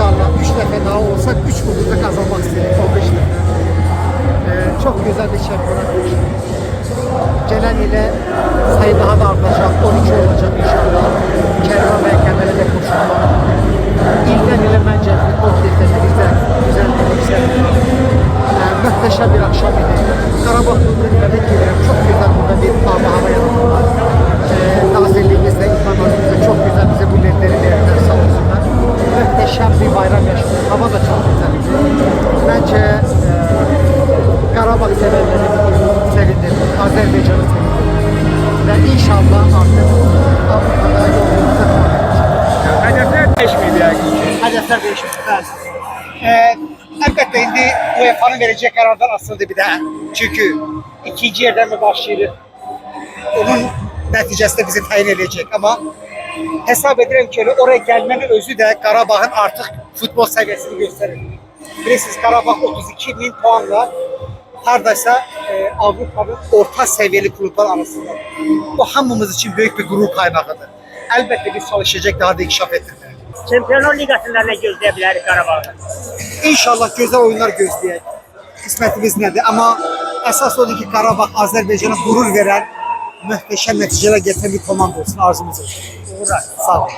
İnşallah 3 defa daha olsa 3 kupada kazanmak istedik 15 defa. Çok güzel bir şampiyonat geçiriyoruz. Gelen ile sayı daha da artacak, 12 olacak inşallah. Kervan ve Kemal'e de koşulmak. İlden ile bence futbol keyiflerimizde güzel bir yüksek. Muhteşem bir akşam idi. Karabağ Kulübü'ne de geliyorum. Çok güzel burada bir hava yarattılar. Nazirliğimizde, İlhanlarımızda çok güzel bize bu ledleri verdiler sağ olsunlar. Muhteşem bir bayram yaşadık. Hava da çok güzeldi. Bence Karabağ severleri sevindirdi. Azerbaycan'ı sevindirdi. Ve inşallah artık Avrupa'da yolumuza devam edeceğiz. Hedefler değişmeyecek. Hedefler değişmiş. Evet. Elbette indi UEFA'nın vereceği karardan asıldı bir daha. Çünkü ikinci yerden mi başlayır? Onun neticesi de bizi tayin edecek ama hesap ederim ki oraya gelmenin özü de Karabağ'ın artık futbol seviyesini gösterir. Bilirsiniz Karabağ 32.000 puanla hardaysa Avrupa'nın orta seviyeli kulüpler arasında. Bu hamımız için büyük bir gurur kaynağıdır. Elbette biz çalışacak, daha da inkişaf ettirmeliyiz. Şampiyonlar Ligası'nda ne gözleyebilir Karabağ'da? İnşallah güzel oyunlar gözleyek. Kısmetimiz nedir? Ama esas odur ki Karabağ Azerbaycan'a gurur veren, muhteşem neticeler getiren bir komando olsun. Arzumuz olsun. Uğurlar. Sağ olun.